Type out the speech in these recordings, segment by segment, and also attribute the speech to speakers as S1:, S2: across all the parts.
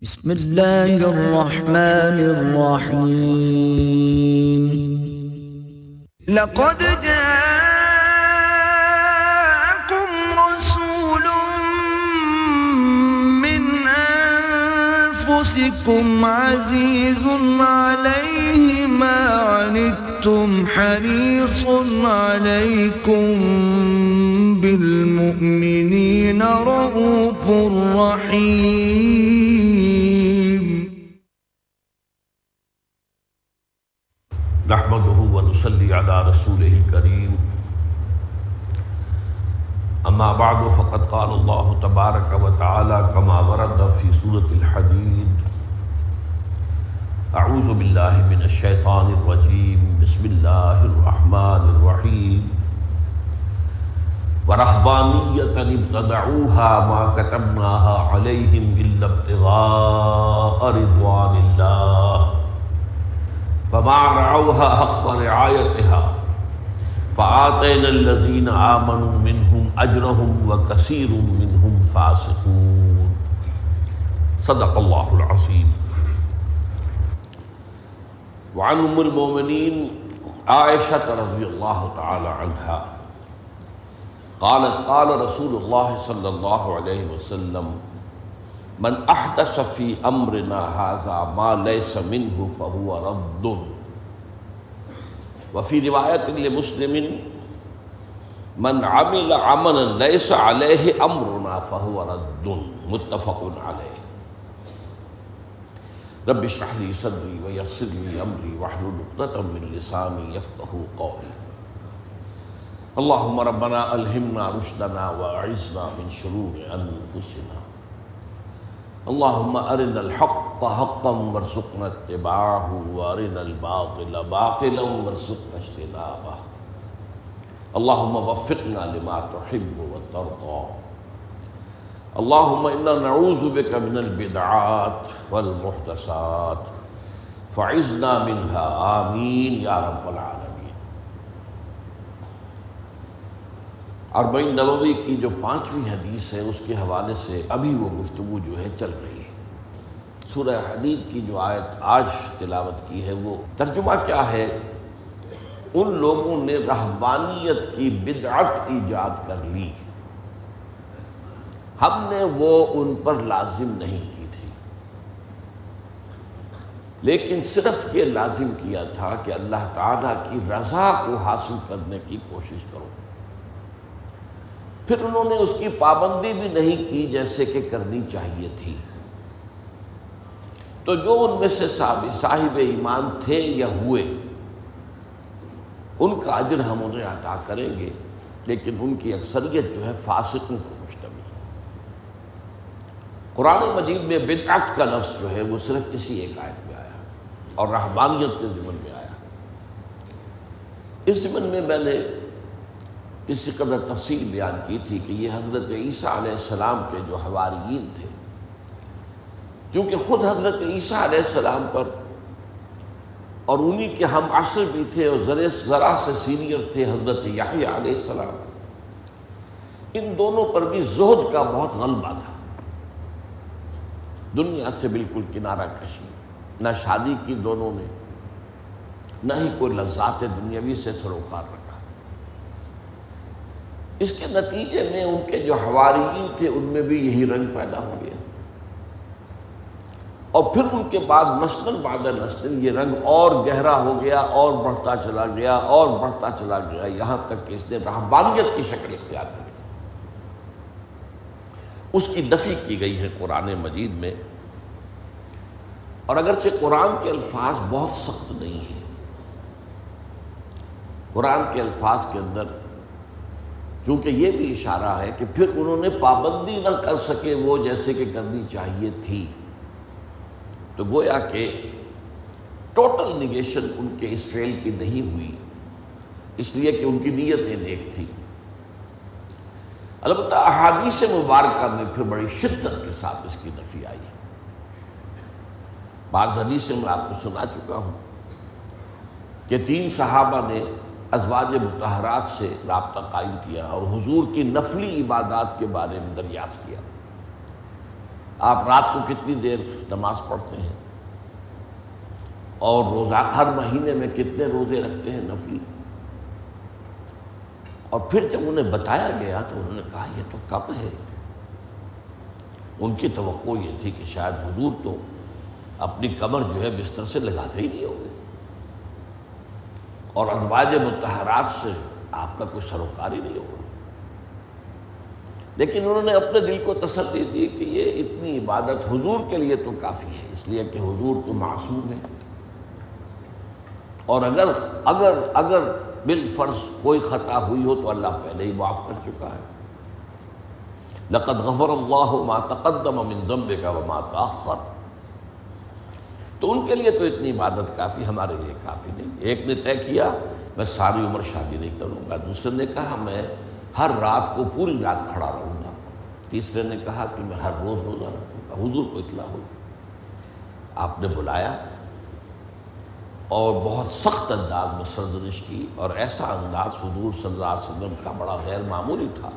S1: بسم اللہ الرحمن الرحیم لقد جاءكم رسول من انفسكم عزيز عليه ما عنتم حريص عليكم بالمؤمنين رؤوف رحيم
S2: نحمده ونصلي على رسوله الكريم اما بعد فقد قال الله تبارك وتعالى كما ورد في سورة الحديد اعوذ بالله من الشيطان الرجيم بسم الله الرحمن الرحيم ورهبانية ابتدعوها ما كتبناها عليهم إلا ابتغاء رضوان الله فما رعوها حق رعايتها فآتينا الذين آمنوا منهم أجرهم وكثير منهم فاسقون صدق الله العظيم. وعن أم المؤمنين عائشة رضي الله تعالى عنها قالت قال رسول الله صلى الله عليه وسلم من احدث في امرنا هذا ما ليس منه فهو رد وفي رواية لمسلم من عمل عملا ليس عليه امرنا فهو رد متفق عليه. رب اشرح لي صدري ويسر لي امري واحلل عقدة من لساني يفقهوا قولي. اللهم ربنا الہمنا رشدنا واعذنا من شرور انفسنا. اللهم ارنا الحق حقا وارزقنا اتباعه وارنا الباطل باطلا وارزقنا اجتنابه. اللهم وفقنا لما تحب وترضى. اللهم انا نعوذ بك من البدعات والمحدثات فاعذنا منها آمین یا رب العالمین. اربعین نووی کی جو 5ویں حدیث ہے اس کے حوالے سے ابھی وہ گفتگو جو ہے چل رہی ہے. سورہ حدید کی جو آیت آج تلاوت کی ہے وہ ترجمہ کیا ہے؟ ان لوگوں نے رہبانیت کی بدعت ایجاد کر لی، ہم نے وہ ان پر لازم نہیں کی تھی، لیکن صرف یہ لازم کیا تھا کہ اللہ تعالیٰ کی رضا کو حاصل کرنے کی کوشش کرو. پھر انہوں نے اس کی پابندی بھی نہیں کی جیسے کہ کرنی چاہیے تھی. تو جو ان میں سے صاحب ایمان تھے یا ہوئے ان کا اجر ہم انہیں عطا کریں گے، لیکن ان کی اکثریت جو ہے فاسقوں کو مشتمل ہے. قرآن مجید میں بدعت کا لفظ جو ہے وہ صرف اسی ایک آیت میں آیا اور رہبانیت کے ضمن میں آیا. اس ضمن میں میں نے اسی قدر تفصیل بیان کی تھی کہ یہ حضرت عیسیٰ علیہ السلام کے جو حواریین تھے، کیونکہ خود حضرت عیسیٰ علیہ السلام پر اور انہی کے ہم عصر بھی تھے اور ذرا سے سینئر تھے حضرت یحییٰ علیہ السلام، ان دونوں پر بھی زہد کا بہت غلبہ تھا. دنیا سے بالکل کنارہ کشی، نہ شادی کی دونوں نے، نہ ہی کوئی لذات دنیاوی سے سروکار رکھا. اس کے نتیجے میں ان کے جو حواریین تھے ان میں بھی یہی رنگ پیدا ہو گیا، اور پھر ان کے بعد نسل بعد نسل یہ رنگ اور گہرا ہو گیا اور بڑھتا چلا گیا اور بڑھتا چلا گیا، یہاں تک کہ اس نے رہبانیت کی شکل اختیار کر لی. اس کی نفی کی گئی ہے قرآن مجید میں، اور اگرچہ قرآن کے الفاظ بہت سخت نہیں ہیں، قرآن کے الفاظ کے اندر چونکہ یہ بھی اشارہ ہے کہ پھر انہوں نے پابندی نہ کر سکے وہ جیسے کہ کرنی چاہیے تھی، تو گویا کہ ٹوٹل نگیشن ان کے اس فعل کی نہیں ہوئی، اس لیے کہ ان کی نیتیں نیک تھی. البتہ احادیث مبارکہ میں پھر بڑی شدت کے ساتھ اس کی نفی آئی. بعض حدیثیں میں آپ کو سنا چکا ہوں کہ 3 صحابہ نے ازواج مطہرات سے رابطہ قائم کیا اور حضور کی نفلی عبادات کے بارے میں دریافت کیا. آپ رات کو کتنی دیر نماز پڑھتے ہیں اور روزہ ہر مہینے میں کتنے روزے رکھتے ہیں نفلی؟ اور پھر جب انہیں بتایا گیا تو انہوں نے کہا یہ تو کم ہے۔ ان کی توقع یہ تھی کہ شاید حضور تو اپنی کمر جو ہے بستر سے لگاتے ہی نہیں ہوگے اور ازواج مطہرات سے آپ کا کوئی سروکار ہی نہیں ہوگا، لیکن انہوں نے اپنے دل کو تسلی دی کہ یہ اتنی عبادت حضور کے لیے تو کافی ہے، اس لیے کہ حضور تو معصوم ہے، اور اگر بالفرض کوئی خطا ہوئی ہو تو اللہ پہلے ہی معاف کر چکا ہے۔ لقد غفر اللہ ما تقدم من ذنبک وما تأخر، تو ان کے لیے تو اتنی عبادت کافی، ہمارے لیے کافی نہیں۔ ایک نے طے کیا میں ساری عمر شادی نہیں کروں گا، دوسرے نے کہا میں ہر رات کو پوری رات کھڑا رہوں گا، تیسرے نے کہا کہ میں ہر روز روزہ رکھوں گا۔ حضور کو اطلاع ہوئی، آپ نے بلایا اور بہت سخت انداز میں سرزنش کی، اور ایسا انداز حضور صلی اللہ علیہ وسلم کا بڑا غیر معمولی تھا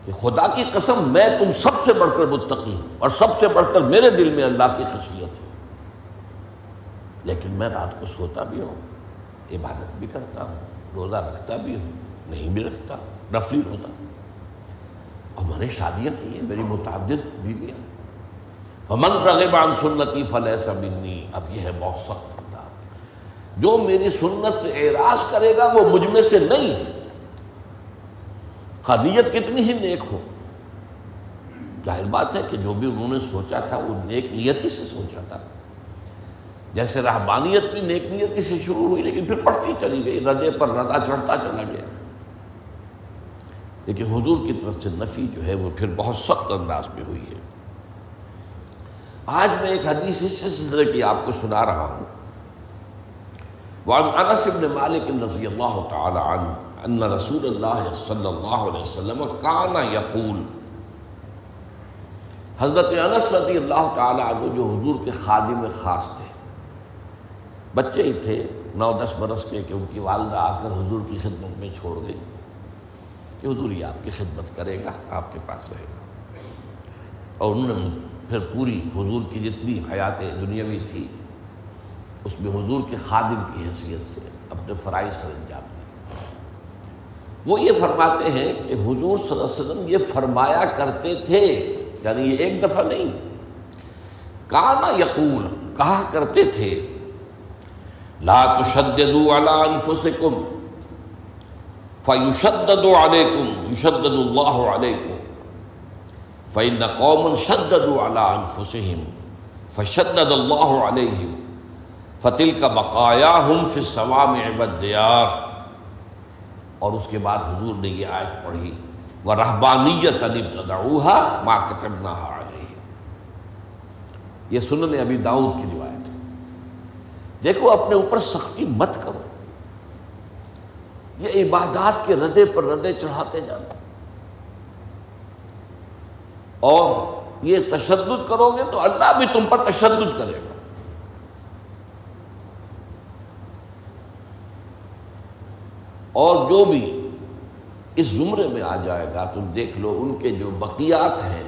S2: کہ خدا کی قسم میں تم سب سے بڑھ کر متقی ہوں اور سب سے بڑھ کر میرے دل میں اللہ کی خشیت ہے، لیکن میں رات کو سوتا بھی ہوں، عبادت بھی کرتا ہوں، روزہ رکھتا بھی ہوں، نہیں بھی رکھتا، نفلی روزہ، اور میں نے شادیاں کی ہیں، میری متعدد بیویاں۔ فمن رغب عن سنتی فلیس منی، اب یہ ہے بہت سخت انداز، جو میری سنت سے اعراض کرے گا وہ مجھ میں سے نہیں ہے، خواہ نیت کتنی ہی نیک ہو۔ ظاہر بات ہے کہ جو بھی انہوں نے سوچا تھا وہ نیک نیتی سے سوچا تھا، جیسے رہبانیت بھی نیک نیتی سے شروع ہوئی لیکن پھر بڑھتی چلی گئی، ردے پر ردا چڑھتا چلا گیا، لیکن حضور کی طرف سے نفی جو ہے وہ پھر بہت سخت انداز میں ہوئی ہے۔ آج میں ایک حدیث اس سلسلے کی آپ کو سنا رہا ہوں۔ وعن انس بن مالک رضی اللہ تعالی عنہ ان رسول اللہ صلی اللہ علیہ وسلم کان یقول، حضرت انس رضی اللہ تعالی عنہ جو حضور کے خادم خاص تھے، بچے ہی تھے 9-10 برس کے، کہ ان کی والدہ آ کر حضور کی خدمت میں چھوڑ گئی کہ حضور یہ آپ کی خدمت کرے گا، آپ کے پاس رہے گا، اور انہوں نے پھر پوری حضور کی جتنی حیات دنیاوی تھی اس میں حضور کے خادم کی حیثیت سے اپنے فرائض سر انجام دیا۔ وہ یہ فرماتے ہیں کہ حضور صلی اللہ علیہ وسلم یہ فرمایا کرتے تھے، یعنی یہ ایک دفعہ نہیں، کانا یقول، کہا کرتے تھے، لا تشددوا علی انفسکم فیشدد علیکم یشدد اللہ علیکم فإن قوما شددوا علی انفسہم فشدد اللہ علیہم فتلک بقایاہم فی الصوامع والدیار، اور اس کے بعد حضور نے یہ آیت پڑھی وَرَهْبَانِيَّةً ابْتَدَعُوهَا مَا كَتَبْنَاهَا عَلَيْهِمْ، یہ سنن ابی داؤد کی روایت ہے۔ دیکھو اپنے اوپر سختی مت کرو، یہ عبادات کے ردے پر ردے چڑھاتے جانا، اور یہ تشدد کرو گے تو اللہ بھی تم پر تشدد کرے گا۔ اور جو بھی اس زمرے میں آ جائے گا، تم دیکھ لو ان کے جو بقیات ہیں،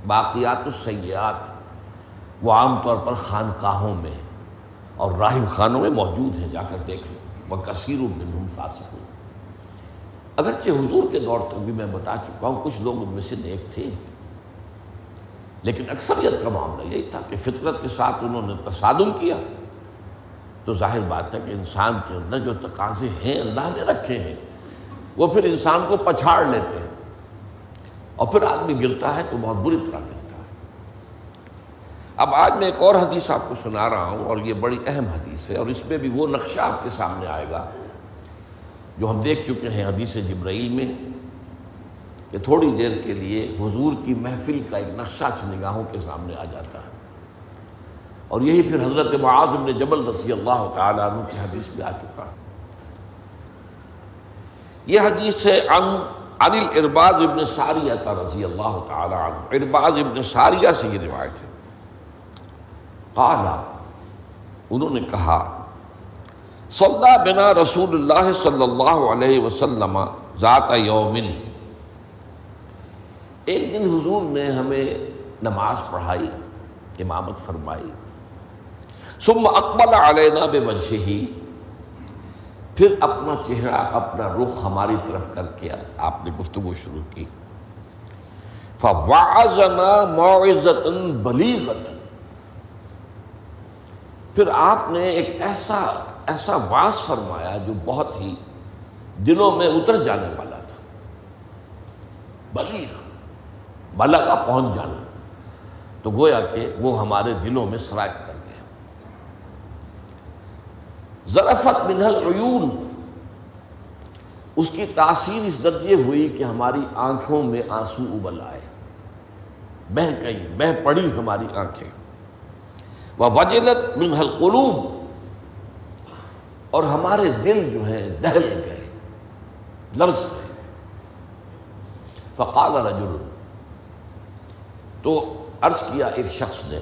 S2: باقیات السیئات، وہ عام طور پر خانقاہوں میں اور راہب خانوں میں موجود ہیں، جا کر دیکھ لو۔ وَكَثِيرٌ مِّنْهُمْ فَاسِقُونَ، اگرچہ حضور کے دور تک بھی میں بتا چکا ہوں کچھ لوگ ان میں سے نیک تھے، لیکن اکثریت کا معاملہ یہی تھا کہ فطرت کے ساتھ انہوں نے تصادم کیا، تو ظاہر بات ہے کہ انسان کے اندر جو تقاضے ہیں اللہ نے رکھے ہیں وہ پھر انسان کو پچھاڑ لیتے ہیں، اور پھر آدمی گرتا ہے تو بہت بری طرح گرتا ہے۔ اب آج میں ایک اور حدیث آپ کو سنا رہا ہوں، اور یہ بڑی اہم حدیث ہے، اور اس میں بھی وہ نقشہ آپ کے سامنے آئے گا جو ہم دیکھ چکے ہیں حدیث جبرائیل میں، کہ تھوڑی دیر کے لیے حضور کی محفل کا ایک نقشہ نگاہوں کے سامنے آ جاتا ہے، اور یہی پھر حضرت معاذ بن جبل رضی اللہ تعالیٰ عنہ کی حدیث میں آ چکا ہے۔ یہ حدیث ہے عن الارباض بن ساریہ رضی اللہ تعالیٰ عنہ، ارباض بن ساریہ سے یہ روایت ہے، قال، انہوں نے کہا، صلی بنا رسول اللہ صلی اللہ علیہ وسلم ذات یوم، ایک دن حضور نے ہمیں نماز پڑھائی، امامت فرمائی، ثم اقبل علینا بوجہہ، پھر اپنا چہرہ، اپنا رخ ہماری طرف کر کے آپ نے گفتگو شروع کی، فوعظنا موعظۃ بلیغۃ، پھر آپ نے ایک ایسا واعظ فرمایا جو بہت ہی دلوں میں اتر جانے والا تھا۔ بلیغ، بلغ پہنچ جانا، تو گویا کہ وہ ہمارے دلوں میں سرایت کر گیا۔ ذرفت منہ العیون، اس کی تاثیر اس درجے ہوئی کہ ہماری آنکھوں میں آنسو ابل آئے، بہہ پڑی ہماری آنکھیں۔ ووجلت منہ القلوب، اور ہمارے دل جو ہیں دہل گئے، لرز گئے۔ فقال رجل، تو عرض کیا ایک شخص نے،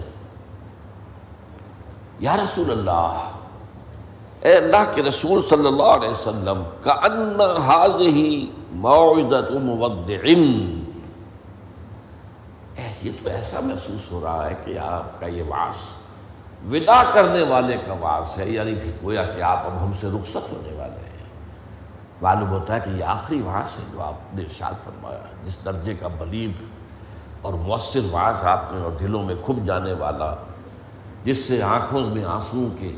S2: یا رسول اللہ، اے اللہ کے رسول صلی اللہ علیہ وسلم، کأن ہذہ موعظۃ مودع، یہ تو ایسا محسوس ہو رہا ہے کہ آپ کا یہ وعظ وداع کرنے والے کا وعظ ہے، یعنی کہ گویا کہ آپ اب ہم سے رخصت ہونے والے ہیں۔ معلوم ہوتا ہے کہ یہ آخری وعظ ہے جو آپ نے ارشاد فرمایا، جس درجے کا بلیغ اور مؤثر وعظ آپ نے، اور دلوں میں کھپ جانے والا، جس سے آنکھوں میں آنسو کے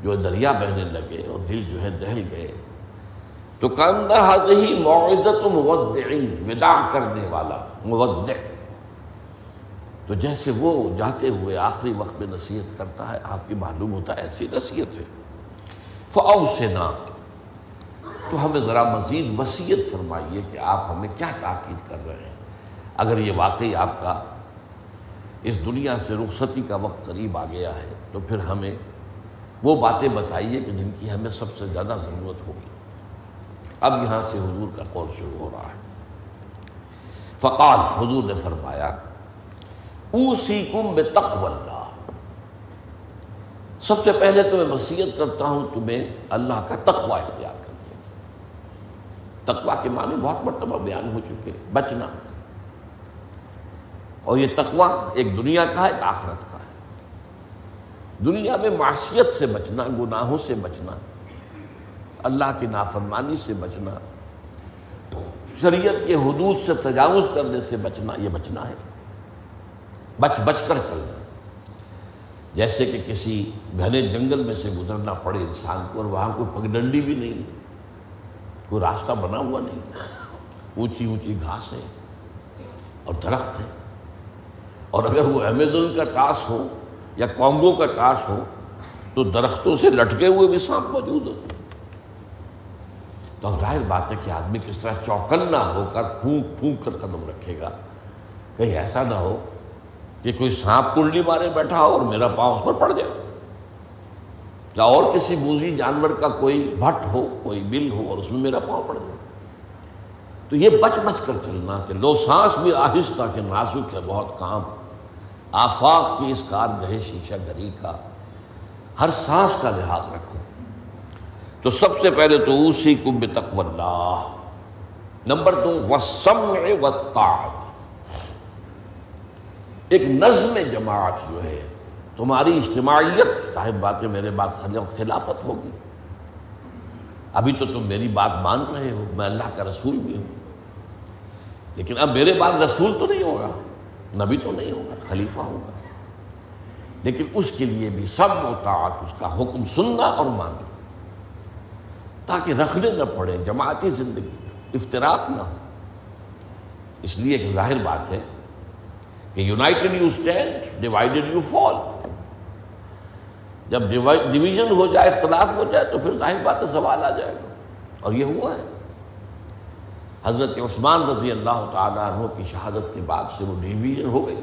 S2: جو دریا بہنے لگے اور دل جو ہے دہل گئے۔ تو کأن ہذہ موعظۃ مودع، وداع کرنے والا، مودع، تو جیسے وہ جاتے ہوئے آخری وقت میں نصیحت کرتا ہے، آپ کی معلوم ہوتا ہے ایسی نصیحت ہے۔ فأوصنا، تو ہمیں ذرا مزید وصیت فرمائیے کہ آپ ہمیں کیا تاکید کر رہے ہیں۔ اگر یہ واقعی آپ کا اس دنیا سے رخصتی کا وقت قریب آ گیا ہے تو پھر ہمیں وہ باتیں بتائیے کہ جن کی ہمیں سب سے زیادہ ضرورت ہوگی۔ اب یہاں سے حضور کا قول شروع ہو رہا ہے۔ فقال، حضور نے فرمایا، اوصیکم بتقوی اللہ، سب سے پہلے تو میں وصیت کرتا ہوں تمہیں اللہ کا تقوی اختیار کرنے کی۔ تقوی کے معنی بہت مرتبہ بیان ہو چکے، بچنا، اور یہ تقوی ایک دنیا کا ہے، ایک آخرت کا ہے۔ دنیا میں معصیت سے بچنا، گناہوں سے بچنا، اللہ کی نافرمانی سے بچنا، شریعت کے حدود سے تجاوز کرنے سے بچنا، یہ بچنا ہے، بچ کر چلنا۔ جیسے کہ کسی گھنے جنگل میں سے گزرنا پڑے انسان کو، اور وہاں کوئی پگڈنڈی بھی نہیں، کوئی راستہ بنا ہوا نہیں، اونچی اونچی گھاس ہے اور درخت ہے، اور اگر وہ امیزون کا ٹاس ہو یا کانگو کا ٹاس ہو تو درختوں سے لٹکے ہوئے بھی سانپ موجود ہوتے ہیں۔ تو اب ظاہر بات ہے کہ آدمی کس طرح چوکنا ہو کر پھونک پھونک کر قدم رکھے گا، کہیں ایسا نہ ہو کہ کوئی سانپ کنڈلی مارے بیٹھا ہو اور میرا پاؤں اس پر پڑ جائے، یا اور کسی موذی جانور کا کوئی بھٹ ہو، کوئی بل ہو اور اس میں میرا پاؤں پڑ جائے۔ تو یہ بچ کر چلنا کہ لو سانس بھی آہستہ کہ نازک ہے بہت کام، آفاق کی اس کارگہ شیشہ گری کا، ہر سانس کا لحاظ رکھو۔ تو سب سے پہلے تو اوصیکم بتقوی اللہ، نمبر 2 والسمع والطاعت، ایک نظم جماعت جو ہے، تمہاری اجتماعیت، صاحب بات ہے میرے بات خلافت ہوگی۔ ابھی تو تم میری بات مان رہے ہو، میں اللہ کا رسول بھی ہوں، لیکن اب میرے بعد رسول تو نہیں ہوگا، نبی تو نہیں ہوگا، خلیفہ ہوگا، لیکن اس کے لیے بھی سمع و طاعت، اس کا حکم سننا اور ماننا، تاکہ رکھنے نہ پڑے جماعتی زندگی میں، افتراق نہ ہو۔ اس لیے کہ ظاہر بات ہے کہ United you stand, divided you fall. جب ڈویژن ہو جائے، اختلاف ہو جائے، تو پھر ظاہر بات ہے زوال آ جائے گا، اور یہ ہوا ہے۔ حضرت عثمان رضی اللہ تعالیٰ عنہ کی شہادت کے بعد سے وہ ڈویژن ہو گئی،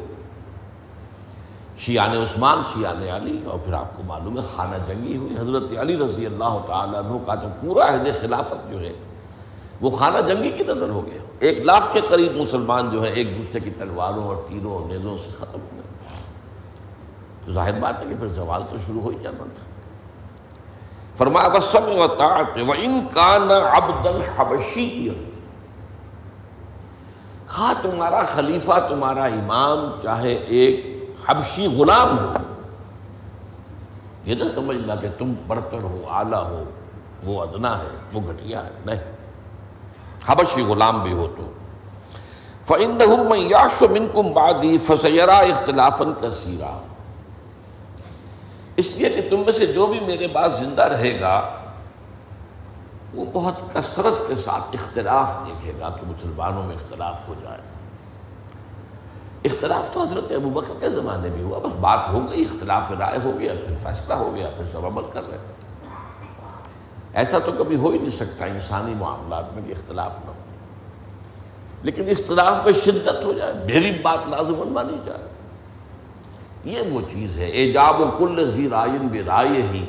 S2: شیعان عثمان، شیعان علی، اور پھر آپ کو معلوم ہے خانہ جنگی ہوئی۔ حضرت علی رضی اللہ تعالیٰ عنہ کا جو پورا عہد خلافت جو ہے وہ خانہ جنگی کی نظر ہو گیا۔ 1 لاکھ کے قریب مسلمان جو ہیں ایک دوسرے کی تلواروں اور تیروں اور نیزوں سے ختم ہو گئے۔ تو ظاہر بات ہے کہ پھر زوال تو شروع ہو ہی جانا تھا۔ فرمایا والسمع والطاعت وَإِن كَانَ عَبْدًا حَبَشِيًّا، خواہ تمہارا خلیفہ تمہارا امام چاہے ایک حبشی غلام ہو، یہ نہ سمجھنا کہ تم برتر ہو، اعلیٰ ہو، وہ ادنا ہے، وہ گھٹیا ہے، نہیں، حبشی غلام بھی ہو تو فَإِنَّهُ مَن يَعْشُ مِنكُم بَعْدِي فَسَيَرَىٰ اخْتِلَافًا كَثِيرًا، اس لیے کہ تم میں سے جو بھی میرے بعد زندہ رہے گا وہ بہت کثرت کے ساتھ اختلاف دیکھے گا کہ مسلمانوں میں اختلاف ہو جائے۔ اختلاف تو حضرت ابوبکر کے زمانے بھی ہوا، بس بات ہو گئی، اختلاف رائے ہو گیا، پھر فیصلہ ہو گیا، پھر سب عمل کر رہے ہیں۔ ایسا تو کبھی ہو ہی نہیں سکتا انسانی معاملات میں کہ اختلاف نہ ہو، لیکن اختلاف میں شدت ہو جائے، میری بات لازماً مانی جائے، یہ وہ چیز ہے۔ اعجاب کل ذی رائے برائے ہی،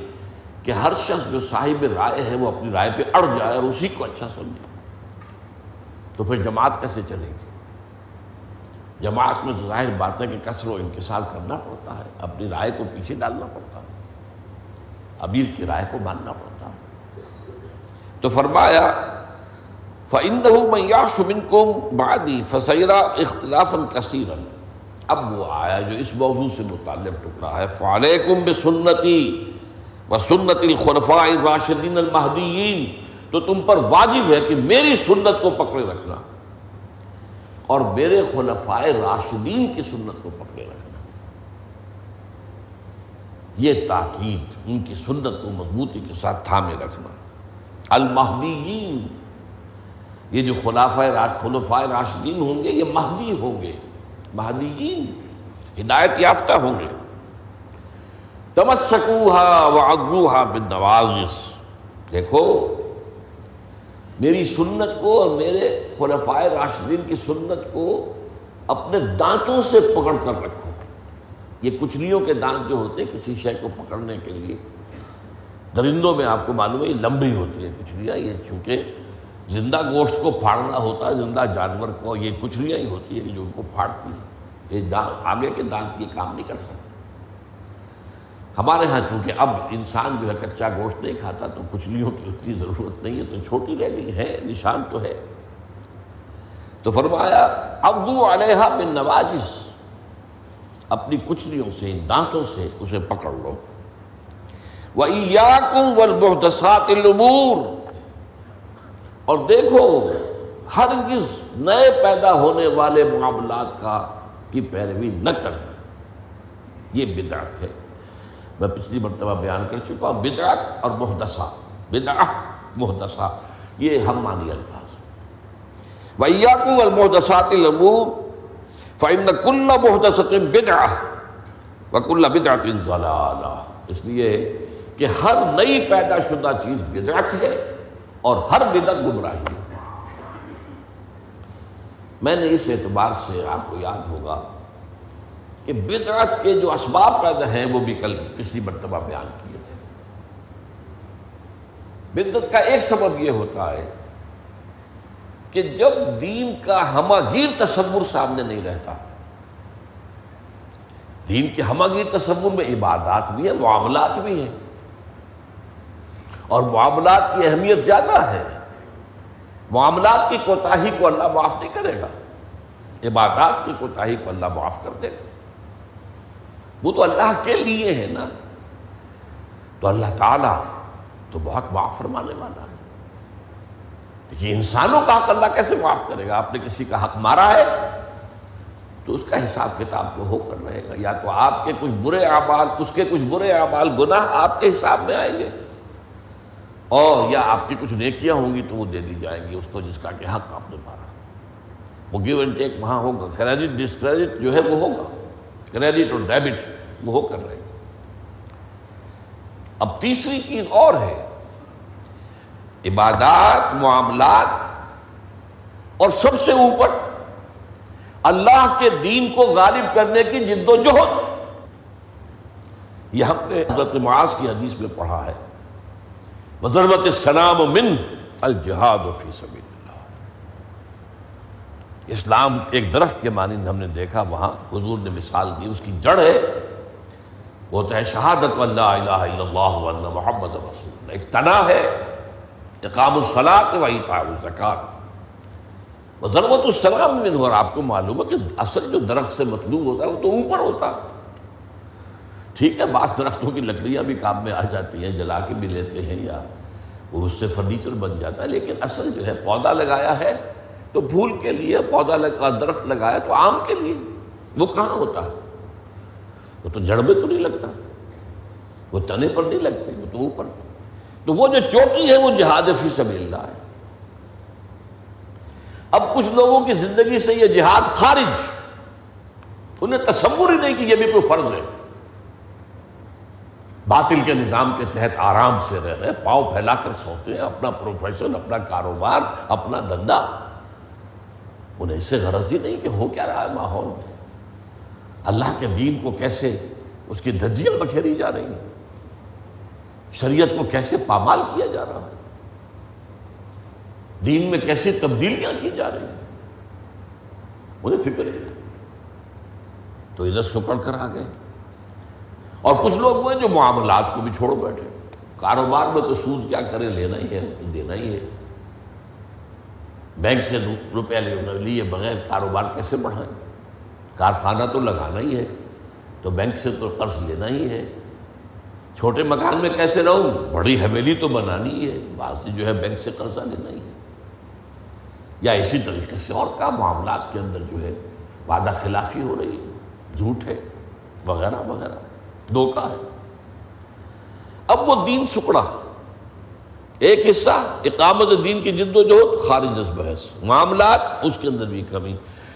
S2: کہ ہر شخص جو صاحب رائے ہے وہ اپنی رائے پہ اڑ جائے اور اسی کو اچھا سمجھے، تو پھر جماعت کیسے چلے گی؟ جماعت میں ظاہر بات ہے کہ کسر و انکسار کرنا پڑتا ہے، اپنی رائے کو پیچھے ڈالنا پڑتا ہے، امیر کی رائے کو ماننا پڑتا ہے۔ تو فرمایا فَإِنَّهُ مَن يَعْشُ مِنكُم بَعْدِي فَسَيَرَىٰ اخْتِلَافًا كَثِيرًا، اب وہ آیا جو اس موضوع سے متعلق ٹکڑا ہے، فَعَلَيْكُمْ بِسُنَّتِي وَسُنَّتِ الْخُلَفَاءِ الرَّاشِدِينَ الْمَهْدِيِّينَ، تو تم پر واجب ہے کہ میری سنت کو پکڑے رکھنا اور میرے خلفائے راشدین کی سنت کو پکڑے رکھنا، یہ تاکید، ان کی سنت کو مضبوطی کے ساتھ تھامے رکھنا۔ المہدیین، یہ جو خلفائے راشدین ہوں گے یہ مہدی ہوں گے، مہدیین ہدایت یافتہ ہوں گے۔ تمسکوها وعضوها بالنواجذ، دیکھو میری سنت کو اور میرے خلفائے راشدین کی سنت کو اپنے دانتوں سے پکڑ کر رکھو۔ یہ کچلیوں کے دانت جو ہوتے ہیں کسی شے کو پکڑنے کے لیے، درندوں میں آپ کو معلوم ہے یہ لمبی ہوتی ہے کچلیاں، یہ چونکہ زندہ گوشت کو پھاڑنا ہوتا ہے، زندہ جانور کو یہ کچلیاں ہی ہوتی ہیں جو ان کو پھاڑتی ہیں، یہ آگے کے دانت یہ کام نہیں کر سکتے۔ ہمارے ہاں چونکہ اب انسان جو ہے کچا گوشت نہیں کھاتا تو کچلیوں کی اتنی ضرورت نہیں ہے، تو چھوٹی رہ گئی ہے، نشان تو ہے۔ تو فرمایا عضو علیہا بالنواجذ، اپنی کچلیوں سے، دانتوں سے اسے پکڑ لو۔ وَإِيَّاكُمْ وَالْمُحْدَثَاتِ الْأُمُورِ، اور دیکھو ہرگز نئے پیدا ہونے والے معاملات کی پیروی نہ کرنا، یہ بدعت ہے۔ میں پچھلی مرتبہ بیان کر چکا ہوں، بدعت اور محدثہ، بدعہ محدثہ یہ ہم معنی الفاظ۔ وَإِيَّاكُمْ وَالْمُحْدَثَاتِ الْأُمُورِ فَإِنَّ كُلَّ مُحْدَثَةٍ بِدْعَةٍ وَكُلَّ بِدْعَةٍ ضَلَالَةٍ، اس لیے کہ ہر نئی پیدا شدہ چیز بدعت ہے اور ہر بدعت گمراہی ہے۔ میں نے اس اعتبار سے آپ کو یاد ہوگا کہ بدعت کے جو اسباب پیدا ہیں وہ بھی کل پچھلی مرتبہ بیان کیے تھے۔ بدعت کا ایک سبب یہ ہوتا ہے کہ جب دین کا ہماگیر تصور سامنے نہیں رہتا، دین کے ہماگیر تصور میں عبادات بھی ہیں، معاملات بھی ہیں، اور معاملات کی اہمیت زیادہ ہے۔ معاملات کی کوتاہی کو اللہ معاف نہیں کرے گا، عبادات کی کوتاہی کو اللہ معاف کر دے گا، وہ تو اللہ کے لیے ہے نا، تو اللہ تعالیٰ تو بہت معاف فرمانے والا ہے۔ لیکن انسانوں کا حق اللہ کیسے معاف کرے گا؟ آپ نے کسی کا حق مارا ہے تو اس کا حساب کتاب تو ہو کر رہے گا، یا تو آپ کے کچھ برے اعمال، اس کے کچھ برے اعمال، گناہ آپ کے حساب میں آئیں گے، اور یا آپ کی کچھ نیکیاں ہوں گی تو وہ دے دی جائیں گی اس کو جس کا کہ حق آپ نے مارا۔ وہ گیو اینڈ ٹیک وہاں ہوگا، کریڈٹ ڈسکریڈٹ جو ہے وہ ہوگا، کریڈٹ اور ڈیبٹ وہ ہو کر رہے گا۔ اب تیسری چیز اور ہے، عبادات، معاملات، اور سب سے اوپر اللہ کے دین کو غالب کرنے کی جد و جہد۔ یہ ہم نے حضرت معاذ کی حدیث میں پڑھا ہے، وَضَرْبَتِ السَّلَامُ مِنْ الْجِهَادُ فِي سَبِيلِ اللَّهِ۔ اسلام ایک درخت کے مانند ہم نے دیکھا، وہاں حضور نے مثال دی، اس کی جڑ ہے وہ تو ہے شہادت لا الہ الا اللہ وان محمد رسول اللہ، ایک تنا ہے اقام الصلاۃ و ایتاء الزکوٰۃ، ضرورت السلام منہ، اور آپ کو معلوم ہے کہ اصل جو درخت سے مطلوب ہوتا ہے وہ تو اوپر ہوتا ہے۔ ٹھیک ہے، بعض درختوں کی لکڑیاں بھی کام میں آ جاتی ہیں، جلا کے بھی لیتے ہیں یا وہ اس سے فرنیچر بن جاتا ہے، لیکن اصل جو ہے پودا لگایا ہے تو پھول کے لیے، درخت لگایا تو آم کے لیے۔ وہ کہاں ہوتا ہے؟ وہ تو جڑ میں تو نہیں لگتا، وہ تنے پر نہیں لگتے، وہ تو اوپر۔ تو وہ جو چوٹی ہے وہ جہاد فی سبیل اللہ ہے۔ اب کچھ لوگوں کی زندگی سے یہ جہاد خارج، انہیں تصور ہی نہیں کہ یہ بھی کوئی فرض ہے۔ باطل کے نظام کے تحت آرام سے رہ رہے، پاؤں پھیلا کر سوتے ہیں، اپنا پروفیشن، اپنا کاروبار، اپنا دھندا، انہیں اس سے غرض ہی نہیں کہ ہو کیا رہا ہے ماحول میں، اللہ کے دین کو کیسے اس کی دھجیاں بکھیری جا رہی ہیں، شریعت کو کیسے پامال کیا جا رہا ہے، دین میں کیسی تبدیلیاں کی جا رہی ہیں، انہیں فکر ہی نہیں۔ تو ادھر سکڑ کر آ گئے۔ اور کچھ لوگ وہ ہیں جو معاملات کو بھی چھوڑ بیٹھے، کاروبار میں تو سود کیا کرے، لینا ہی ہے، دینا ہی ہے، بینک سے روپیہ لیے بغیر کاروبار کیسے بڑھائیں، کارخانہ تو لگانا ہی ہے، تو بینک سے تو قرض لینا ہی ہے، چھوٹے مکان میں کیسے رہوں، بڑی حویلی تو بنانی ہی ہے، بعض جو ہے بینک سے قرضہ لینا ہی ہے، یا اسی طریقے سے اور کا معاملات کے اندر جو ہے وعدہ خلافی ہو رہی ہے، جھوٹ ہے وغیرہ وغیرہ، دھوکہ ہے۔ اب وہ دین سکڑا، ایک حصہ اقامت دین کی جد و جہد خارج از بحث، معاملات اس کے اندر بھی کمی،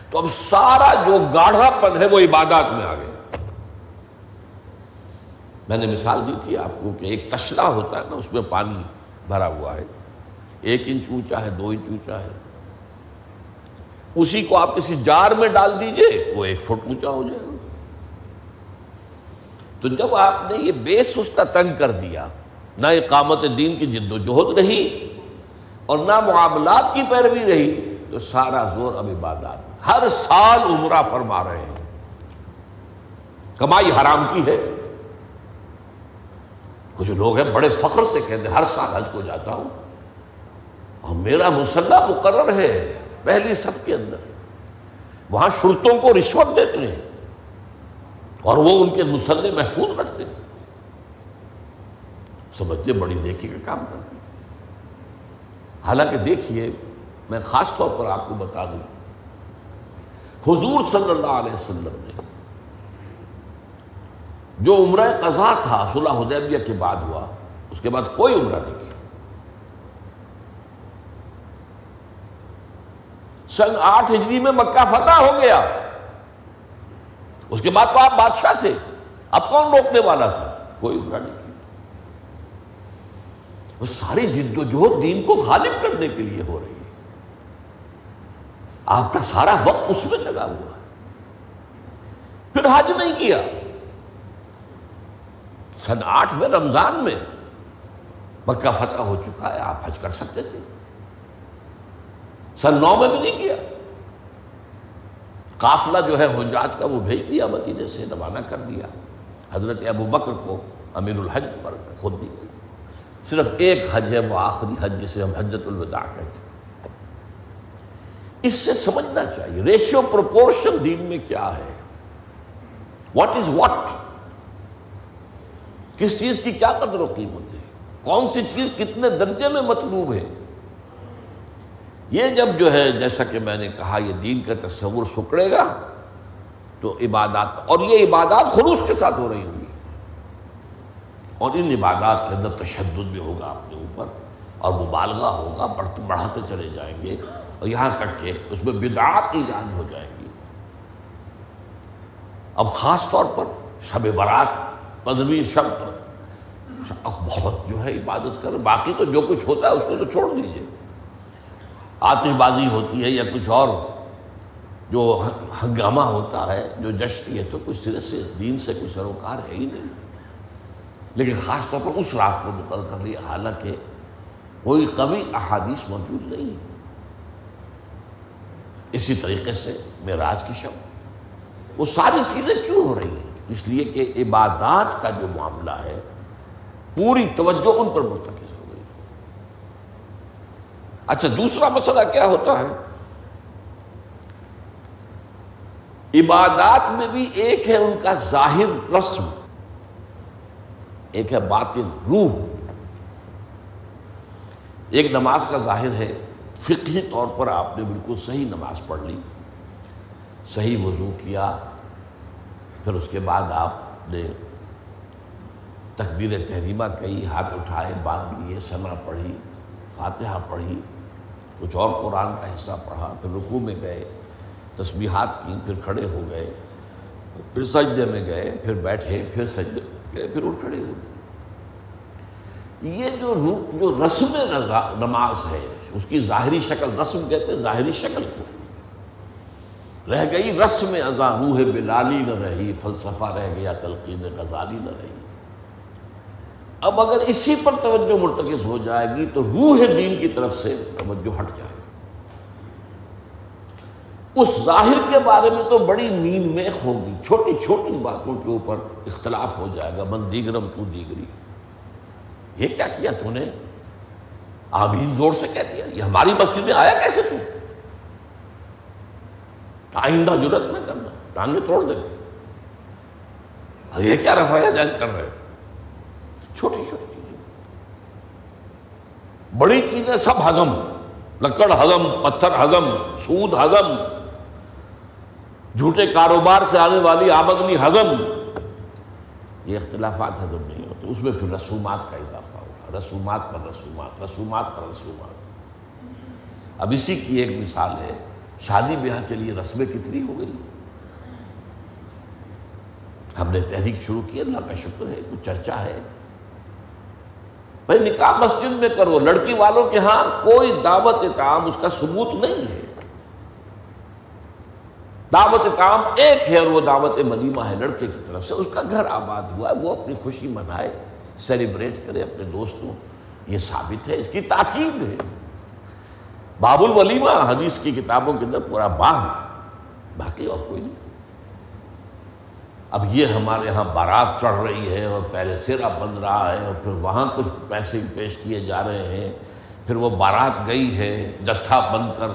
S2: تو اب سارا جو گاڑھا پن ہے وہ عبادات میں آ گیا۔ میں نے مثال دی تھی آپ کو کہ ایک تشلا ہوتا ہے نا، اس میں پانی بھرا ہوا ہے، 1 انچ اونچا ہے، 2 انچ اونچا ہے، اسی کو آپ کسی جار میں ڈال دیجئے وہ 1 فٹ اونچا ہو جائے گا۔ تو جب آپ نے یہ بیس اس کا تنگ کر دیا، نہ اقامت دین کی جد و جہد رہی اور نہ معاملات کی پیروی رہی، تو سارا زور اب عبادات، ہر سال عمرہ فرما رہے ہیں، کمائی حرام کی ہے۔ کچھ لوگ ہیں بڑے فخر سے کہتے ہیں ہر سال حج کو جاتا ہوں، اور میرا مصلی مقرر ہے پہلی صف کے اندر، وہاں شرطوں کو رشوت دیتے ہیں اور وہ ان کے مصلی محفوظ رکھتے ہیں، سمجھتے بڑی نیکی کا کام کرتے ہیں۔ حالانکہ دیکھیے، میں خاص طور پر آپ کو بتا دوں، حضور صلی اللہ علیہ وسلم نے جو عمرہ قضا تھا صلح حدیبیہ کے بعد ہوا، اس کے بعد کوئی عمرہ نہیں کیا۔ سن 8 ہجری میں مکہ فتح ہو گیا، اس کے بعد تو آپ بادشاہ تھے، اب کون روکنے والا تھا؟ کوئی عمرہ نہیں کیا۔ وہ ساری جد و جہد دین کو غالب کرنے کے لیے ہو رہی ہے، آپ کا سارا وقت اس میں لگا ہوا ہے۔ پھر حج نہیں کیا، سن 8 میں رمضان میں مکہ فتح ہو چکا ہے، آپ حج کر سکتے تھے، سن 9 میں بھی نہیں کیا۔ قافلہ جو ہے حجاج کا وہ بھیج دیا، مدینے سے روانہ کر دیا، حضرت ابو بکر کو امیر الحج پر خود دی گئی۔ صرف ایک حج ہے، وہ آخری حج جسے ہم حجۃ الوداع کہتے ہیں۔ اس سے سمجھنا چاہیے ریشیو پروپورشن دین میں کیا ہے، واٹ از واٹ، کس چیز کی کیا قدر و قیمت ہے، کون سی چیز کتنے درجے میں مطلوب ہے۔ یہ جب جو ہے جیسا کہ میں نے کہا یہ دین کا تصور سکڑے گا تو عبادات، اور یہ عبادات خلوص کے ساتھ ہو رہی ہوں گی، اور ان عبادات کے اندر تشدد بھی ہوگا اپنے اوپر، اور مبالغہ ہوگا، بڑھاتے چلے جائیں گے، اور یہاں تک کہ اس میں بدعات ایجاد ہو جائیں گی۔ اب خاص طور پر شب برات، قدوی شب پر بہت جو ہے عبادت کر، باقی تو جو کچھ ہوتا ہے اس کو تو چھوڑ دیجئے، آتش بازی ہوتی ہے یا کچھ اور جو ہنگامہ ہوتا ہے، جو جشن، یہ تو کچھ سرے سے دین سے کوئی سروکار ہے ہی نہیں۔ لیکن خاص طور پر اس رات کو مقرر کر لیا، حالانکہ کوئی قوی احادیث موجود نہیں ہے۔ اسی طریقے سے معراج کی شب، وہ ساری چیزیں کیوں ہو رہی ہیں؟ اس لیے کہ عبادات کا جو معاملہ ہے پوری توجہ ان پر مرتکز ہو گئی۔ اچھا، دوسرا مسئلہ کیا ہوتا ہے عبادات میں بھی ایک ہے ان کا ظاہر رسم، ایک ہے باطن روح۔ ایک نماز کا ظاہر ہے، فقہی طور پر آپ نے بالکل صحیح نماز پڑھ لی، صحیح وضو کیا، پھر اس کے بعد آپ نے تکبیر تحریمہ کہی، ہاتھ اٹھائے، باندھ لیے، ثنا پڑھی، فاتحہ پڑھی، کچھ اور قرآن کا حصہ پڑھا، پھر رکوع میں گئے، تسبیحات کی، پھر کھڑے ہو گئے، پھر سجدے میں گئے، پھر بیٹھے، پھر سجدے گئے، پھر اٹھ کھڑے ہوئے۔ یہ جو رسم نماز ہے، اس کی ظاہری شکل، رسم کہتے ہیں ظاہری شکل کو، رہ گئی رسم ازاں روح بلالی نہ رہی، فلسفہ رہ گیا تلقین غزالی نہ رہی۔ اب اگر اسی پر توجہ مرتکز ہو جائے گی تو روح دین کی طرف سے توجہ ہٹ جائے گی۔ اس ظاہر کے بارے میں تو بڑی نیم میخ ہوگی، چھوٹی چھوٹی باتوں کے اوپر اختلاف ہو جائے گا، من دیگرم تو دیگری، یہ کیا کیا تو نے، آمین زور سے کہہ دیا، یہ ہماری مسجد میں آیا کیسے تو، آئندہ جرت نہ کرنا، ٹانگیں توڑ دیں گے، یہ کیا رفع یدین کر رہے ہیں۔ چھوٹی چھوٹی چیزیں، بڑی چیزیں سب ہضم، لکڑ ہضم، پتھر ہضم، سود ہضم، جھوٹے کاروبار سے آنے والی آمدنی ہضم، یہ اختلافات ہضم نہیں ہوتے، اس میں پھر رسومات کا اضافہ ہوگا، رسومات پر رسومات، رسومات پر رسومات۔ اب اسی کی ایک مثال ہے، شادی بیاہ کے لیے رسمیں کتنی ہو گئی۔ ہم نے تحریک شروع کی، اللہ کا شکر ہے، کچھ چرچا ہے، بھائی نکاح مسجد میں کرو، لڑکی والوں کے ہاں کوئی دعوت طعام اس کا ثبوت نہیں ہے۔ دعوت طعام ایک ہے اور وہ دعوت ولیمہ ہے لڑکے کی طرف سے، اس کا گھر آباد ہوا ہے، وہ اپنی خوشی منائے، سیلیبریٹ کرے اپنے دوستوں، یہ ثابت ہے، اس کی تاکید ہے۔ باب الولیمہ حدیث کی کتابوں کے اندر پورا باب ہے، باقی اور کوئی نہیں۔ اب یہ ہمارے ہاں بارات چڑھ رہی ہے اور پہلے سیرا بن رہا ہے اور پھر وہاں کچھ پیسے پیش کیے جا رہے ہیں، پھر وہ بارات گئی ہے جتھا بن کر،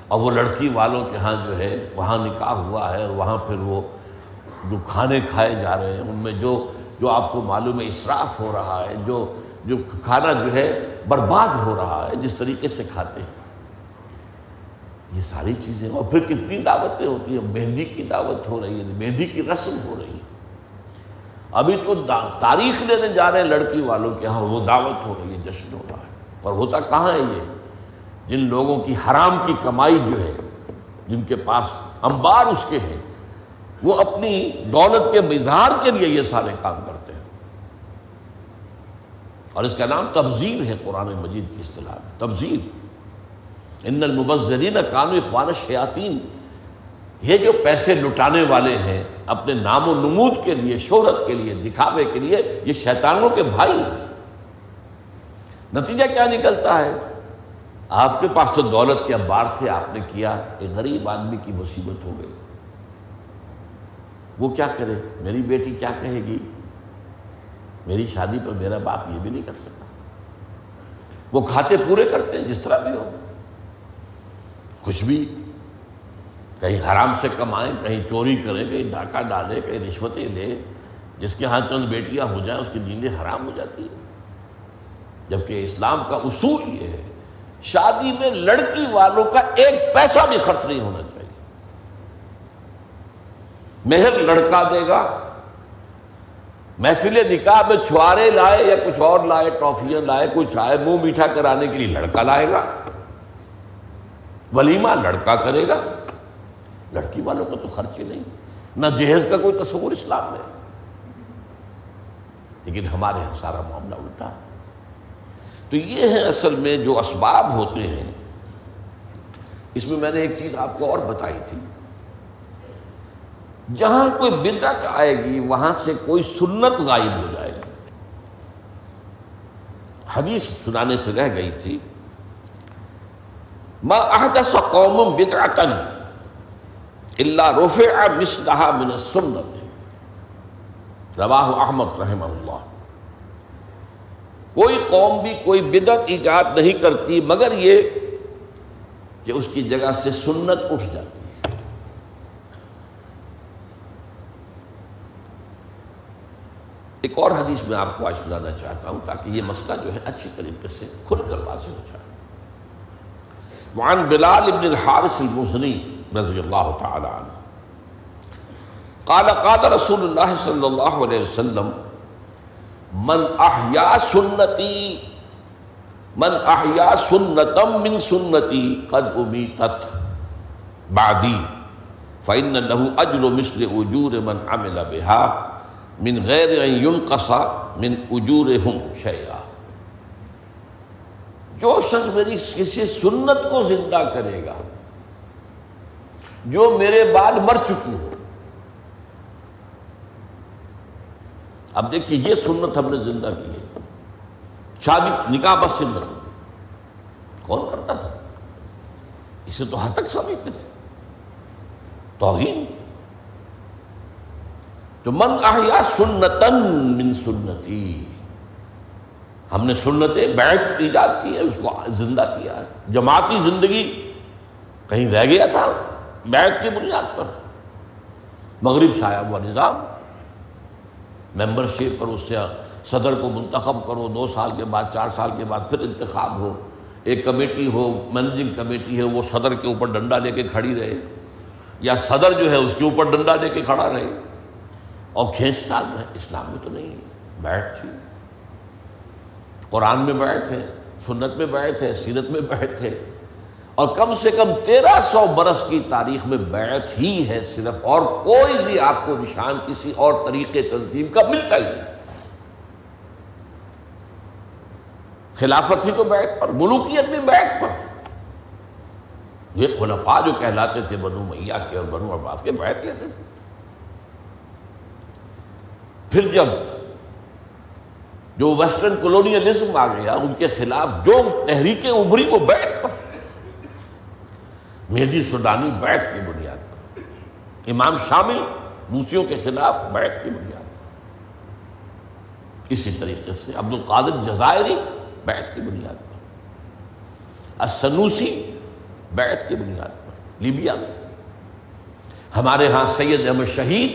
S2: اور وہ لڑکی والوں کے ہاں جو ہے وہاں نکاح ہوا ہے، اور وہاں پھر وہ جو کھانے کھائے جا رہے ہیں ان میں جو آپ کو معلوم ہے اسراف ہو رہا ہے، جو کھانا جو ہے برباد ہو رہا ہے جس طریقے سے کھاتے ہیں، یہ ساری چیزیں، اور پھر کتنی دعوتیں ہوتی ہیں، مہندی کی دعوت ہو رہی ہے، مہندی کی رسم ہو رہی ہے، ابھی تو تاریخ لینے جا رہے ہیں لڑکی والوں کے ہاں، وہ دعوت ہو رہی ہے، جشن ہو رہا ہے، پر ہوتا کہاں ہے یہ؟ جن لوگوں کی حرام کی کمائی جو ہے، جن کے پاس انبار اس کے ہیں، وہ اپنی دولت کے اظہار کے لیے یہ سارے کام کرتے ہیں، اور اس کا نام تبذیر ہے قرآن مجید کی اصطلاح میں، تبذیر۔ ان المبذرین کانوا اخوان الشیاطین، یہ جو پیسے لٹانے والے ہیں اپنے نام و نمود کے لیے، شہرت کے لیے، دکھاوے کے لیے، یہ شیطانوں کے بھائی ہیں۔ نتیجہ کیا نکلتا ہے؟ آپ کے پاس تو دولت کے انبار تھے، آپ نے کیا، ایک غریب آدمی کی مصیبت ہو گئی، وہ کیا کرے؟ میری بیٹی کیا کہے گی؟ میری شادی پر میرا باپ یہ بھی نہیں کر سکا۔ وہ کھاتے پورے کرتے ہیں جس طرح بھی ہو، کچھ بھی، کہیں حرام سے کمائیں، کہیں چوری کریں، کہیں ڈاکہ ڈالیں، کہیں رشوتیں لیں، جس کے ہاں چند بیٹیاں ہو جائیں اس کی نیندیں حرام ہو جاتی ہیں۔ جبکہ اسلام کا اصول یہ ہے، شادی میں لڑکی والوں کا ایک پیسہ بھی خرچ نہیں ہونا چاہیے، مہر لڑکا دے گا، محفل نکاح میں چھوارے لائے یا کچھ اور لائے، ٹافیاں لائے، کچھ آئے، منہ میٹھا کرانے کے لیے لڑکا لائے گا، ولیمہ لڑکا کرے گا، لڑکی والوں کا تو خرچ ہی نہیں، نہ جہیز کا کوئی تصور اسلام میں۔ لیکن ہمارے یہاں سارا معاملہ الٹا ہے۔ تو یہ ہے اصل میں جو اسباب ہوتے ہیں۔ اس میں میں نے ایک چیز آپ کو اور بتائی تھی، جہاں کوئی بدعت آئے گی وہاں سے کوئی سنت غائب ہو جائے گی۔ حدیث سنانے سے رہ گئی تھی، ما احدث قوم بدعۃ الا رفع مثلها من السنۃ، رواہ احمد رحمہ اللہ۔ کوئی قوم بھی کوئی بدعت ایجاد نہیں کرتی مگر یہ کہ اس کی جگہ سے سنت اٹھ جاتی ہے۔ ایک اور حدیث میں آپ کو آج سنانا چاہتا ہوں تاکہ یہ مسئلہ جو ہے اچھی طریقے سے کھل کر واضح ہو جائے. وعن بلال بن الحارث المزنی رضی اللہ تعالی عنہ قال قال رسول اللہ صلی اللہ علیہ وسلم من احیا سنتا من سنتی قد امیتت بعدی فإن له اجر مثل اجور من عمل بها من غیر ان ينقص من اجورهم شیئا. جو شخص میری کسی سنت کو زندہ کرے گا جو میرے بعد مر چکی ہو. اب دیکھیے یہ سنت ہم نے زندہ کی ہے. شادی نکاح بس سنت کون کرتا تھا؟ اسے تو حد تک سمجھتے تھے توہین. تو من احیا سنتن من سنتی، ہم نے سنت بیعت ایجاد کی ہے، اس کو زندہ کیا ہے. جماعتی زندگی کہیں رہ گیا تھا بیعت کی بنیاد پر. مغرب سے آیا ہوا نظام، ممبرشپ اور اس سے صدر کو منتخب کرو، 2 سال کے بعد 4 سال کے بعد پھر انتخاب ہو، ایک کمیٹی ہو، مینیجنگ کمیٹی ہے، وہ صدر کے اوپر ڈنڈا لے کے کھڑی رہے یا صدر جو ہے اس کے اوپر ڈنڈا لے کے کھڑا رہے اور کھینچتان رہے. اسلام میں تو نہیں. بیعت تھی، قرآن میں بیعت ہے، سنت میں بیعت ہے، سیرت میں بیعت ہے، اور کم سے کم 1300 برس کی تاریخ میں بیعت ہی ہے صرف، اور کوئی بھی آپ کو نشان کسی اور طریقے تنظیم کا ملتا ہی نہیں. خلافت ہی تو بیعت پر، ملوکیت بھی بیعت پر. یہ خلفاء جو کہلاتے تھے بنو امیہ کے اور بنو عباس کے بیعت لیتے تھے. پھر جب جو ویسٹرن کولونیلزم آ گیا ان کے خلاف جو تحریکیں ابھری وہ بیعت پر. مہدی سوڈانی بیعت کی بنیاد پر، امام شامل روسیوں کے خلاف بیعت کی بنیاد پر. اسی طریقے سے عبد القادر جزائری بیعت کی بنیاد پر، السنوسی بیعت کی بنیاد پر. لیبیا میں ہمارے ہاں سید احمد شہید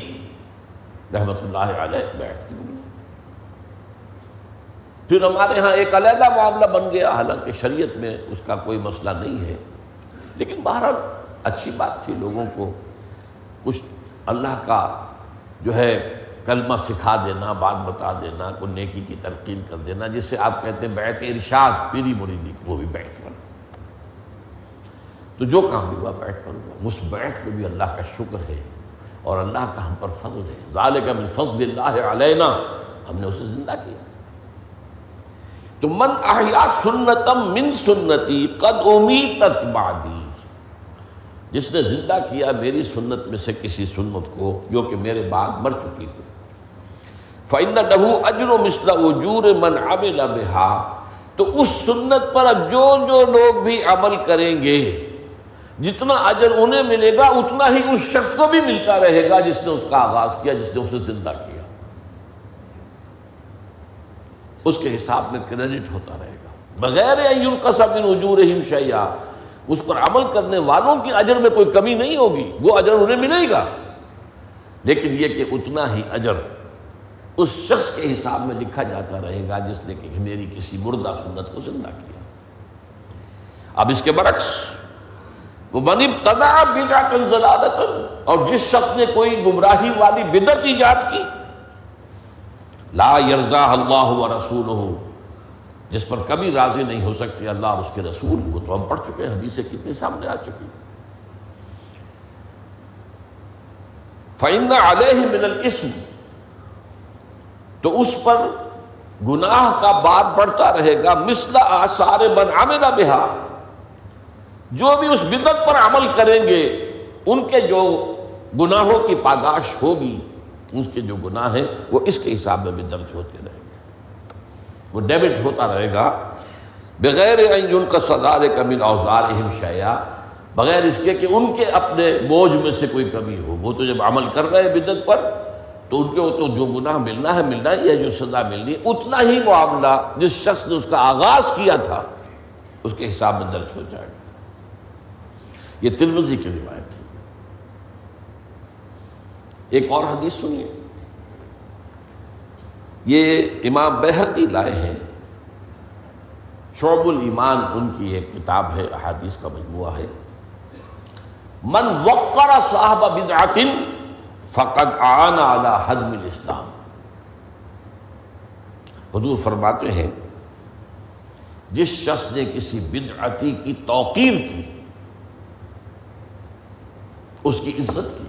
S2: رحمۃ اللہ علیہ بیعت کی بنیاد. پھر ہمارے ہاں ایک علیحدہ معاملہ بن گیا، حالانکہ شریعت میں اس کا کوئی مسئلہ نہیں ہے، لیکن بہرحال اچھی بات تھی لوگوں کو کچھ اللہ کا جو ہے کلمہ سکھا دینا، بات بتا دینا، کوئی نیکی کی تلقین کر دینا، جسے آپ کہتے ہیں بیعت ارشاد پیری مریدی، وہ بھی بیعت پر. تو جو کام بھی ہوا بیعت پر ہوا. اس بیعت پہ بھی اللہ کا شکر ہے اور اللہ کا ہم پر فضل ہے. ذالک من فضل اللہ علینا، ہم نے اسے زندہ کیا. تو من احیا سنتم من سنتی قد امیتت بعدی، جس نے زندہ کیا میری سنت میں سے کسی سنت کو جو کہ میرے بعد مر چکی ہو، فإن له اجر مثل اجور من عمل بها، تو اس سنت پر اب جو لوگ بھی عمل کریں گے جتنا اجر انہیں ملے گا اتنا ہی اس شخص کو بھی ملتا رہے گا جس نے اس کا آغاز کیا، جس نے اسے زندہ کیا. اس کے حساب میں کریڈٹ ہوتا رہے گا بغیر ان ينقص من اجورهم شیئا. اس پر عمل کرنے والوں کی اجر میں کوئی کمی نہیں ہوگی، وہ اجر انہیں ملے گا، لیکن یہ کہ اتنا ہی اجر اس شخص کے حساب میں لکھا جاتا رہے گا جس نے کہ میری کسی مردہ سنت کو زندہ کیا. اب اس کے برعکس وَمَنِ ابْتَدَعَ بِدْعَةً ضَلَالَةً، اور جس شخص نے کوئی گمراہی والی بدعت ایجاد کی، لا یرضاہ اللہ ورسولہ، جس پر کبھی راضی نہیں ہو سکتے اللہ اور اس کے رسول. وہ تو ہم پڑھ چکے ہیں، حدیثیں کتنی سامنے آ چکی. فإن علیہ من الاسم، تو اس پر گناہ کا بار بڑھتا رہے گا، مثل آثار من عمل بها، جو بھی اس بدعت پر عمل کریں گے ان کے جو گناہوں کی پاداش ہوگی، اس کے جو گناہ ہیں وہ اس کے حساب میں بھی درج ہوتے رہیں گے، وہ ڈیبٹ ہوتا رہے گا بغیر ان ينقص ذلك من اوزارهم شیئا، بغیر اس کے کہ ان کے اپنے بوجھ میں سے کوئی کمی ہو. وہ تو جب عمل کر رہے ہیں بدعت پر تو ان کو تو جو گناہ ملنا ہے ملنا ہی ہے، جو سزا ملنی ہے اتنا ہی معاملہ جس شخص نے اس کا آغاز کیا تھا اس کے حساب میں درج ہو جائے گا. یہ ترمذی کی روایت ہے. ایک اور حدیث سنیے. یہ امام بیہقی لائے ہیں، شعب الایمان ان کی ایک کتاب ہے، احادیث کا مجموعہ ہے۔ من وقر صاحب بدعۃ فقد اعان علی ہدم الاسلام۔ حضور فرماتے ہیں جس شخص نے کسی بدعتی کی توقیر کی، اس کی عزت کی۔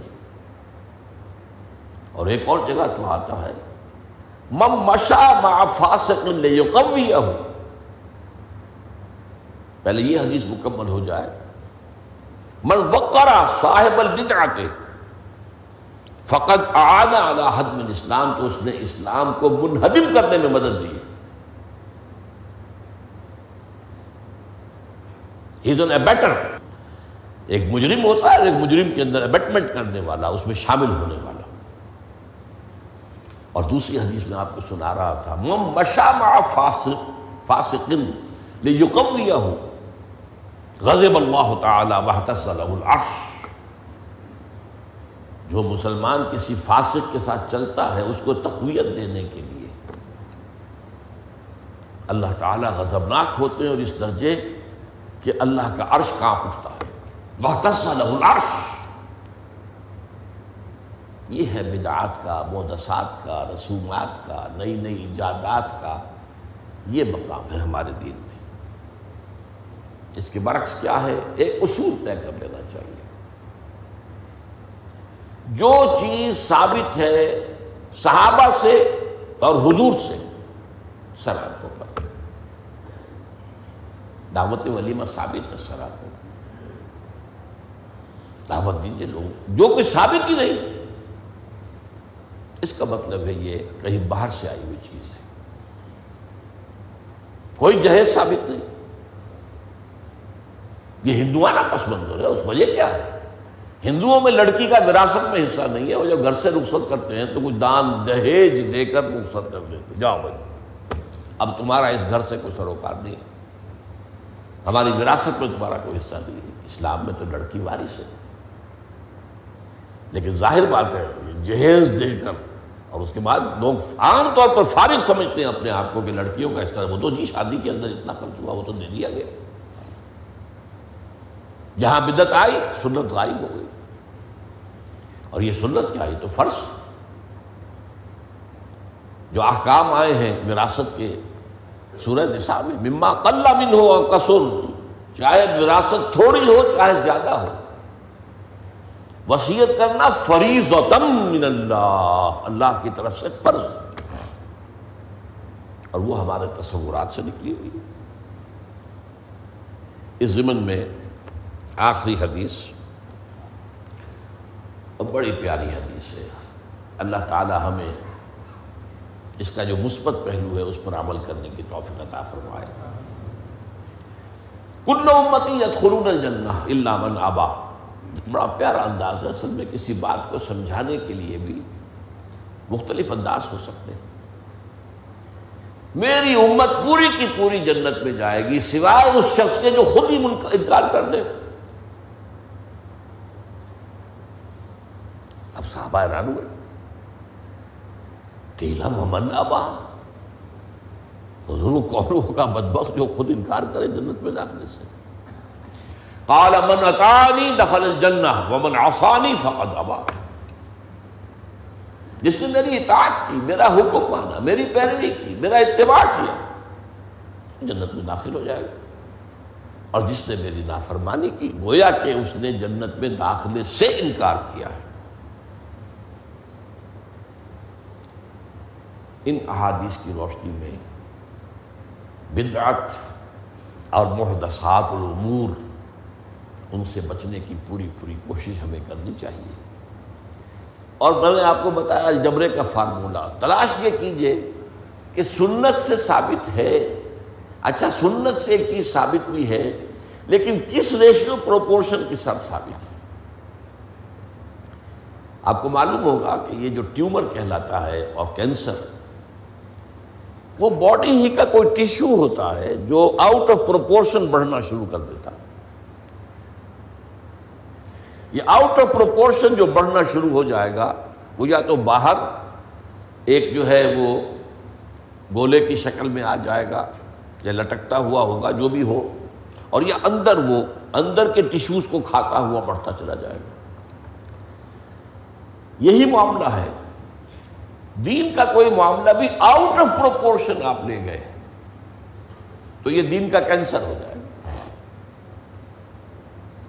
S2: اور ایک اور جگہ تو آتا ہے من مشى مع فاسق لیقویہ، پہلے یہ حدیث مکمل ہو جائے، من وقر صاحب البدعۃ فقد اعان علی ہدم الاسلام، تو اس نے اسلام کو منہدم کرنے میں مدد دی۔ ہی از این ایبیٹر۔ ایک مجرم ہوتا ہے، ایک مجرم کے اندر ایبیٹمنٹ کرنے والا، اس میں شامل ہونے والا۔ اور دوسری حدیث میں آپ کو سنا رہا تھا من مشى مع فاسق لیقویہ غضب اللہ تعالی واہتز له العرش۔ جو مسلمان کسی فاسق کے ساتھ چلتا ہے، اس کو تقویت دینے کے لیے اللہ تعالیٰ غضبناک ہوتے ہیں، اور اس درجے کہ اللہ کا عرش کانپ اٹھتا ہے۔ واہتز له العرش، یہ ہے بدعات کا، محدثات کا، رسومات کا، نئی نئی ایجادات کا یہ مقام ہے ہمارے دین میں۔ اس کے برعکس کیا ہے؟ ایک اصول طے کر لینا چاہیے۔ جو چیز ثابت ہے صحابہ سے اور حضور سے، سر آنکھوں پر دعوت ولیمہ ثابت ہے، سر آنکھوں پر دعوت دیجیے لوگ۔ جو کچھ ثابت ہی نہیں، اس کا مطلب ہے یہ کہیں باہر سے آئی ہوئی چیز ہے، کوئی جہیز ثابت نہیں۔ یہ ہندوانہ پس منظر ہے، اس وجہ کیا ہے؟ ہندوؤں میں لڑکی کا وراثت میں حصہ نہیں ہے، وہ جب گھر سے رخصت کرتے ہیں تو کچھ دان دہیج دے کر رخصت کر دیتے، جاؤ بھائی اب تمہارا اس گھر سے کوئی سروکار نہیں ہے، ہماری وراثت میں تمہارا کوئی حصہ نہیں ہے۔ اسلام میں تو لڑکی وارث ہے، لیکن ظاہر بات ہے جہیز دے کر، اور اس کے بعد لوگ عام طور پر فارغ سمجھتے ہیں اپنے آپ کو کہ لڑکیوں کا اس طرح، وہ تو جی شادی کے اندر اتنا خرچ ہوا وہ تو دے دیا گیا۔ جہاں بدعت آئی سنت غائب ہو گئی، اور یہ سنت کیا آئی تو فرض۔ جو احکام آئے ہیں وراثت کے سورہ نساء میں، مما قل منہ او کثر، چاہے وراثت تھوڑی ہو چاہے زیادہ ہو، وصیت کرنا فریضۃ من اللہ، اللہ کی طرف سے فرض، اور وہ ہمارے تصورات سے نکلی ہوئی ہے۔ اس ضمن میں آخری حدیث، اور بڑی پیاری حدیث ہے، اللہ تعالی ہمیں اس کا جو مثبت پہلو ہے اس پر عمل کرنے کی توفیق عطا فرمائے۔ کل امتی یدخلون الجنہ الا من ابا، بڑا پیارا انداز ہے، اصل میں کسی بات کو سمجھانے کے لیے بھی مختلف انداز ہو سکتے ہیں۔ میری امت پوری کی پوری جنت میں جائے گی سوائے اس شخص کے جو خود ہی انکار کر دے۔ اب صحابہ حیران ہوئے، قیل ومن ابا، حضور کون ہوگا بدبخت جو خود انکار کرے جنت میں داخلے سے؟ قال من اطاعنی دخل الجنہ ومن عصانی فقد ابا، جس نے میری اطاعت کی، میرا حکم مانا، میری پیروی کی، میرا اتباع کیا، جنت میں داخل ہو جائے گا، اور جس نے میری نافرمانی کی گویا کہ اس نے جنت میں داخلے سے انکار کیا ہے۔ ان احادیث کی روشنی میں بدعت اور محدثات الامور، ان سے بچنے کی پوری کوشش ہمیں کرنی چاہیے۔ اور میں نے آپ کو بتایا جبرے کا فارمولہ، تلاش یہ کیجئے کہ سنت سے ثابت ہے، اچھا سنت سے ایک چیز ثابت بھی ہے، لیکن کس ریشیو پروپورشن کے ساتھ ثابت ہے۔ آپ کو معلوم ہوگا کہ یہ جو ٹیومر کہلاتا ہے اور کینسر، وہ باڈی ہی کا کوئی ٹیشو ہوتا ہے جو آؤٹ آف پروپورشن بڑھنا شروع کر دیتا ہے۔ یہ آؤٹ آف پروپورشن جو بڑھنا شروع ہو جائے گا، وہ یا تو باہر ایک جو ہے وہ گولے کی شکل میں آ جائے گا یا لٹکتا ہوا ہوگا، جو بھی ہو، اور یہ اندر کے ٹیشوز کو کھاتا ہوا بڑھتا چلا جائے گا۔ یہی معاملہ ہے دین کا۔ کوئی معاملہ بھی آؤٹ آف پروپورشن آپ لے گئے تو یہ دین کا کینسر ہو جائے گا۔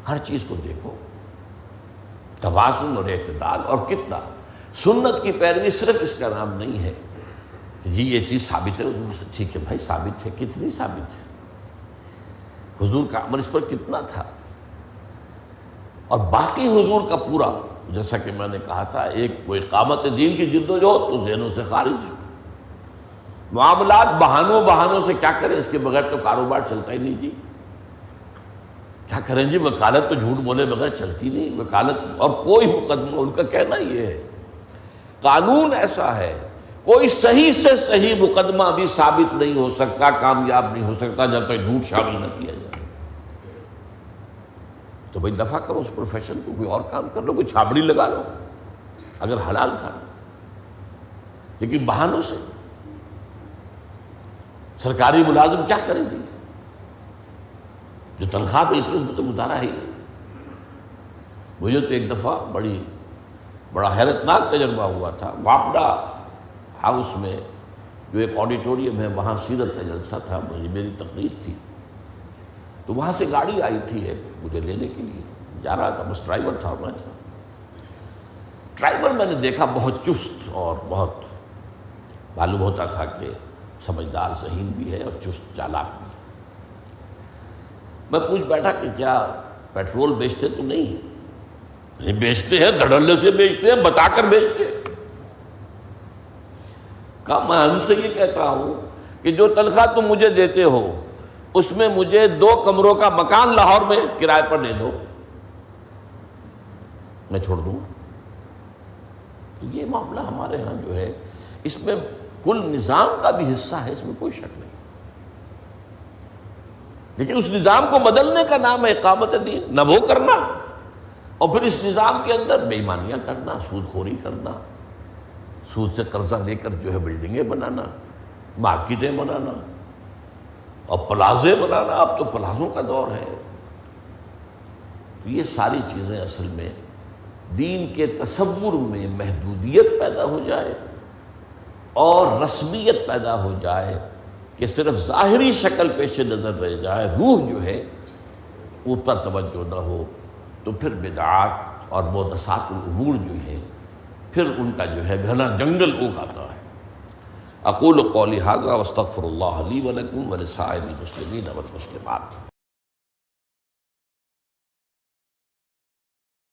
S2: ہر چیز کو دیکھو، توازن اور اعتدال، اور کتنا سنت کی پیروی صرف اس کا نام نہیں ہے کہ جی یہ چیز ثابت ہے حضور سے، ٹھیک ہے بھائی ثابت ہے، کتنی ثابت ہے، حضور کا عمل اس پر کتنا تھا، اور باقی حضور کا پورا، جیسا کہ میں نے کہا تھا، ایک وہ اقامت دین کی جد و جہد تو ذہنوں سے خارج۔ معاملات بہانوں سے کیا کریں، اس کے بغیر تو کاروبار چلتا ہی نہیں جی۔ کیا کریں جی، وکالت تو جھوٹ بولے بغیر چلتی نہیں، وکالت اور کوئی مقدمہ، ان کا کہنا یہ ہے قانون ایسا ہے، کوئی صحیح سے صحیح مقدمہ بھی ثابت نہیں ہو سکتا، کامیاب نہیں ہو سکتا جب تک جھوٹ شامل نہ کیا جائے۔ تو بھائی دفع کرو اس پروفیشن کو، کوئی اور کام کر لو، کوئی چھابڑی لگا لو اگر حلال کھانا، لیکن بہانوں سے۔ سرکاری ملازم کیا کریں گے جو تنخواہ پہ اتنے، اس میں تو گزارا ہی نہیں۔ مجھے تو ایک دفعہ بڑا حیرتناک تجربہ ہوا تھا، واپڈا ہاؤس میں جو ایک آڈیٹوریم ہے، وہاں سیرت کا جلسہ تھا، میری تقریر تھی، تو وہاں سے گاڑی آئی تھی ایک مجھے لینے کے لیے، جا رہا تھا، بس ڈرائیور تھا میں تھا۔ ڈرائیور میں نے دیکھا بہت چست اور بہت معلوم ہوتا تھا کہ سمجھدار ذہین بھی ہے اور چست چالاک بھی ہے۔ میں پوچھ بیٹھا کہ کیا پیٹرول بیچتے تو نہیں ہیں؟ نہیں بیچتے ہیں، دھڑلے سے بیچتے ہیں، بتا کر بیچتے ہیں۔ کہا میں ان سے یہ کہتا ہوں کہ جو تنخواہ تم مجھے دیتے ہو اس میں مجھے 2 کمروں کا مکان لاہور میں کرائے پر دے دو، میں چھوڑ دوں۔ تو یہ معاملہ ہمارے ہاں جو ہے، اس میں کل نظام کا بھی حصہ ہے، اس میں کوئی شک نہیں، لیکن اس نظام کو بدلنے کا نام ہے اقامت دین، نہ وہ کرنا، اور پھر اس نظام کے اندر بے ایمانیاں کرنا، سود خوری کرنا، سود سے قرضہ لے کر جو ہے بلڈنگیں بنانا، مارکیٹیں بنانا اور پلازے بنانا۔ اب تو پلازوں کا دور ہے۔ تو یہ ساری چیزیں اصل میں دین کے تصور میں محدودیت پیدا ہو جائے اور رسمیت پیدا ہو جائے کہ صرف ظاہری شکل پیش نظر رہ جائے، روح جو ہے اس پر توجہ نہ ہو، تو پھر بدعات اور محدثات الامور جو ہیں پھر ان کا جو ہے گھنا جنگل اگ آتا ہے۔ اقول قولی ھذا واستغفر اللہ لی ولکم ولسائر المسلمین والمسلمات۔